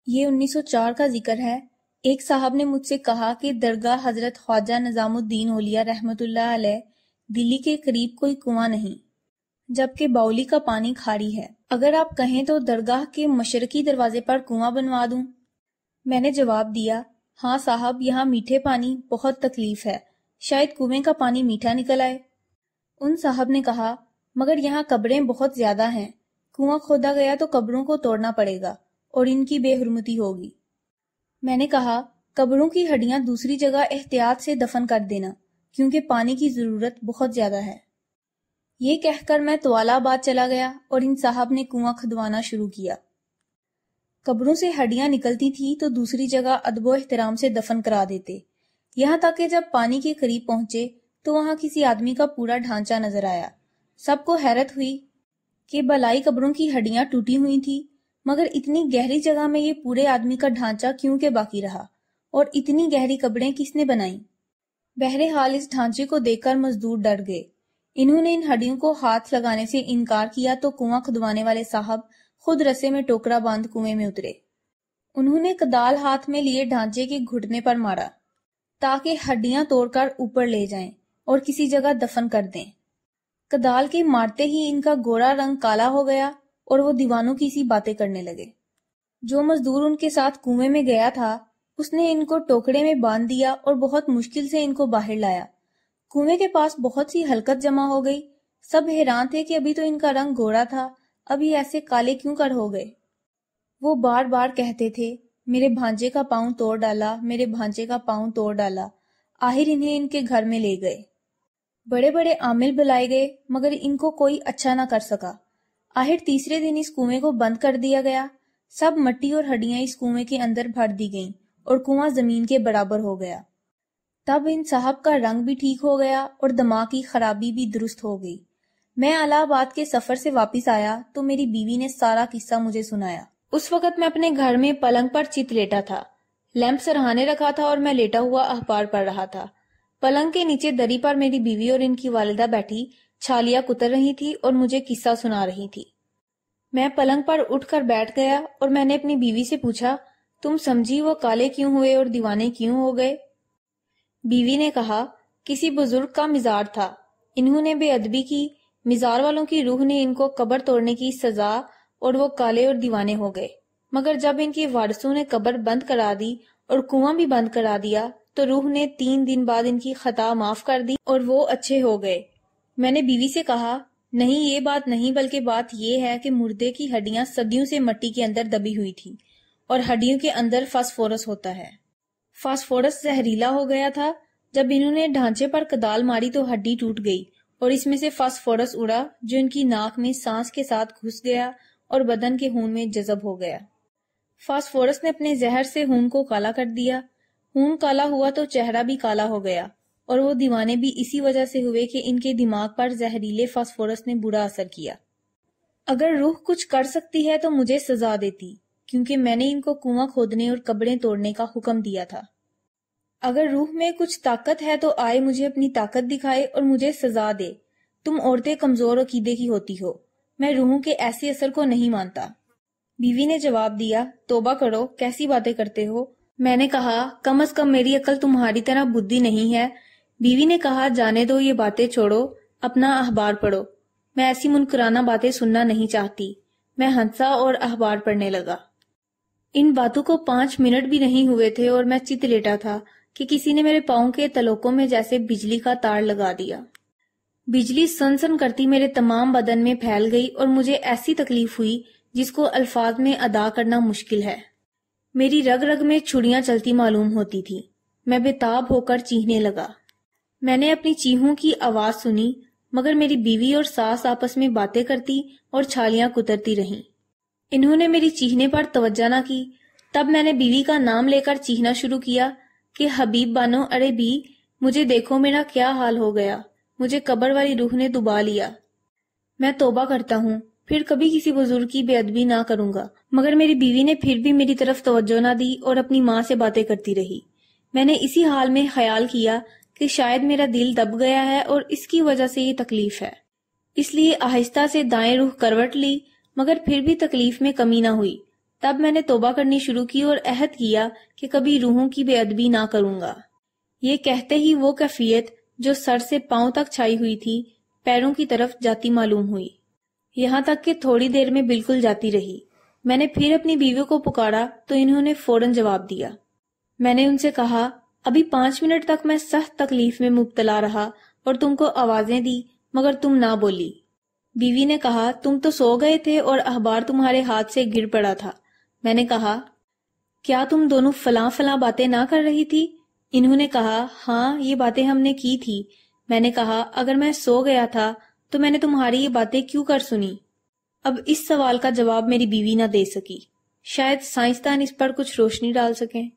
یہ 1904 کا ذکر ہے۔ ایک صاحب نے مجھ سے کہا کہ درگاہ حضرت خواجہ نظام الدین اولیاء رحمۃ اللہ علیہ دلی کے قریب کوئی کنواں نہیں، جبکہ باولی کا پانی کھاری ہے۔ اگر آپ کہیں تو درگاہ کے مشرقی دروازے پر کنواں بنوا دوں۔ میں نے جواب دیا، ہاں صاحب، یہاں میٹھے پانی بہت تکلیف ہے، شاید کنویں کا پانی میٹھا نکل آئے۔ ان صاحب نے کہا، مگر یہاں قبریں بہت زیادہ ہیں، کنواں کھودا گیا تو قبروں کو توڑنا پڑے گا اور ان کی بے حرمتی ہوگی۔ میں نے کہا، قبروں کی ہڈیاں دوسری جگہ احتیاط سے دفن کر دینا، کیونکہ پانی کی ضرورت بہت زیادہ ہے۔ یہ کہہ کر میں طوالہ آباد چلا گیا اور ان صاحب نے کنواں کھدوانا شروع کیا۔ قبروں سے ہڈیاں نکلتی تھی تو دوسری جگہ ادب و احترام سے دفن کرا دیتے، یہاں تک کہ جب پانی کے قریب پہنچے تو وہاں کسی آدمی کا پورا ڈھانچہ نظر آیا۔ سب کو حیرت ہوئی کہ بلائی قبروں کی ہڈیاں ٹوٹی ہوئی تھی، مگر اتنی گہری جگہ میں یہ پورے آدمی کا ڈھانچہ کیوں کہ باقی رہا، اور اتنی گہری قبریں کس نے بنائیں؟ بہرحال اس ڈھانچے کو دیکھ کر مزدور ڈر گئے۔ انہوں نے ان ہڈیوں کو ہاتھ لگانے سے انکار کیا تو کنواں کھدوانے والے صاحب خود رسے میں ٹوکرا باندھ کنویں میں اترے۔ انہوں نے کدال ہاتھ میں لیے ڈھانچے کے گھٹنے پر مارا تاکہ ہڈیاں توڑ کر اوپر لے جائیں اور کسی جگہ دفن کر دیں۔ کدال کے مارتے ہی ان کا گورا رنگ کالا ہو گیا اور وہ دیوانوں کی سی باتیں کرنے لگے۔ جو مزدور ان کے ساتھ کنویں میں گیا تھا اس نے ان کو ٹوکرے میں باندھ دیا اور بہت مشکل سے ان کو باہر لایا۔ کنویں کے پاس بہت سی حلقت جمع ہو گئی، سب حیران تھے کہ ابھی تو ان کا رنگ گورا تھا، اب یہ ایسے کالے کیوں کر ہو گئے۔ وہ بار بار کہتے تھے، میرے بھانجے کا پاؤں توڑ ڈالا، میرے بھانجے کا پاؤں توڑ ڈالا۔ آخر انہیں ان کے گھر میں لے گئے۔ بڑے بڑے عامل بلائے گئے مگر ان کو کوئی اچھا نہ کر سکا۔ آخر تیسرے دن اس کنویں کو بند کر دیا گیا، سب مٹی اور ہڈیاں اس کنویں کے اندر بھر دی گئیں اور کنواں زمین کے برابر ہو گیا۔ تب ان صاحب کا رنگ بھی ٹھیک ہو گیا اور دماغ کی خرابی بھی درست ہو گئی۔ میں الہ آباد کے سفر سے واپس آیا تو میری بیوی نے سارا قصہ مجھے سنایا۔ اس وقت میں اپنے گھر میں پلنگ پر چت لیٹا تھا، لیمپ سرہانے رکھا تھا اور میں لیٹا ہوا اخبار پڑھ رہا تھا۔ پلنگ کے نیچے دری پر میری بیوی اور ان کی والدہ بیٹھی چھالیاں کتر رہی تھی اور مجھے قصہ سنا رہی تھی۔ میں پلنگ پر اٹھ کر بیٹھ گیا اور میں نے اپنی بیوی سے پوچھا، تم سمجھی وہ کالے کیوں ہوئے اور دیوانے کیوں ہو گئے؟ بیوی نے کہا، کسی بزرگ کا مزار تھا، انہوں نے بے ادبی کی، مزار والوں کی روح نے ان کو قبر توڑنے کی سزا اور وہ کالے اور دیوانے ہو گئے۔ مگر جب ان کے وارثوں نے قبر بند کرا دی اور کنواں بھی بند کرا دیا تو روح نے 3 دن بعد ان کی خطا معاف کر دی اور وہ اچھے ہو گئے۔ میں نے بیوی سے کہا، نہیں یہ بات نہیں، بلکہ بات یہ ہے کہ مردے کی ہڈیاں صدیوں سے مٹی کے اندر دبی ہوئی تھی اور ہڈیوں کے اندر فاسفورس ہوتا ہے۔ فاسفورس زہریلا ہو گیا تھا، جب انہوں نے ڈھانچے پر کدال ماری تو ہڈی ٹوٹ گئی اور اس میں سے فاسفورس اڑا جو ان کی ناک میں سانس کے ساتھ گھس گیا اور بدن کے خون میں جذب ہو گیا۔ فاسفورس نے اپنے زہر سے خون کو کالا کر دیا، خون کالا ہوا تو چہرہ بھی کالا ہو گیا، اور وہ دیوانے بھی اسی وجہ سے ہوئے کہ ان کے دماغ پر زہریلے فاسفورس نے برا اثر کیا۔ اگر روح کچھ کر سکتی ہے تو مجھے سزا دیتی، کیونکہ میں نے ان کو کنواں کھودنے اور قبریں توڑنے کا حکم دیا تھا۔ اگر روح میں کچھ طاقت ہے تو آئے مجھے اپنی طاقت دکھائے اور مجھے سزا دے۔ تم عورتیں کمزور عقیدے کی ہوتی ہو، میں روحوں کے ایسے اثر کو نہیں مانتا۔ بیوی نے جواب دیا، توبہ کرو، کیسی باتیں کرتے ہو؟ میں نے کہا، کم از کم میری عقل تمہاری طرح بدھی نہیں ہے۔ بیوی نے کہا، جانے دو یہ باتیں چھوڑو، اپنا اخبار پڑھو۔ میں ایسی منکرانہ باتیں سننا نہیں چاہتی۔ میں ہنسا اور اخبار پڑھنے لگا۔ ان باتوں کو 5 منٹ بھی نہیں ہوئے تھے اور میں چت لیٹا تھا کہ کسی نے میرے پاؤں کے تلوکوں میں جیسے بجلی کا تار لگا دیا۔ بجلی سن سن کرتی میرے تمام بدن میں پھیل گئی اور مجھے ایسی تکلیف ہوئی جس کو الفاظ میں ادا کرنا مشکل ہے۔ میری رگ رگ میں چھڑیاں چلتی معلوم ہوتی تھی۔ میں بےتاب ہو کر چیخنے لگا۔ میں نے اپنی چیخوں کی آواز سنی، مگر میری بیوی اور ساس آپس میں باتیں کرتی اور چھالیاں کترتی رہیں۔ انہوں نے میری چیخنے پر توجہ نہ کی۔ تب میں نے بیوی کا نام لے کر چیخنا شروع کیا کہ حبیب بانو، ارے بی، مجھے دیکھو میرا کیا حال ہو گیا، مجھے قبر والی روح نے دبا لیا۔ میں توبہ کرتا ہوں، پھر کبھی کسی بزرگ کی بے ادبی نہ کروں گا۔ مگر میری بیوی نے پھر بھی میری طرف توجہ نہ دی اور اپنی ماں سے باتیں کرتی رہی۔ میں نے اسی حال میں خیال کیا کہ شاید میرا دل دب گیا ہے اور اس کی وجہ سے یہ تکلیف ہے، اس لیے آہستہ سے دائیں رخ کروٹ لی، مگر پھر بھی تکلیف میں کمی نہ ہوئی۔ تب میں نے توبہ کرنی شروع کی اور عہد کیا کہ کبھی روحوں کی بے ادبی نہ کروں گا۔ یہ کہتے ہی وہ کیفیت جو سر سے پاؤں تک چھائی ہوئی تھی پیروں کی طرف جاتی معلوم ہوئی، یہاں تک کہ تھوڑی دیر میں بالکل جاتی رہی۔ میں نے پھر اپنی بیوی کو پکارا تو انہوں نے فوراً جواب دیا۔ میں نے ان سے کہا، ابھی 5 منٹ تک میں سخت تکلیف میں مبتلا رہا اور تم کو آوازیں دی مگر تم نہ بولی۔ بیوی نے کہا، تم تو سو گئے تھے اور اخبار تمہارے ہاتھ سے گر پڑا تھا۔ میں نے کہا، کیا تم دونوں فلاں فلاں باتیں نہ کر رہی تھی؟ انہوں نے کہا، ہاں یہ باتیں ہم نے کی تھی۔ میں نے کہا، اگر میں سو گیا تھا تو میں نے تمہاری یہ باتیں کیوں کر سنی؟ اب اس سوال کا جواب میری بیوی نہ دے سکی۔ شاید سائنسدان اس پر کچھ روشنی ڈال سکیں۔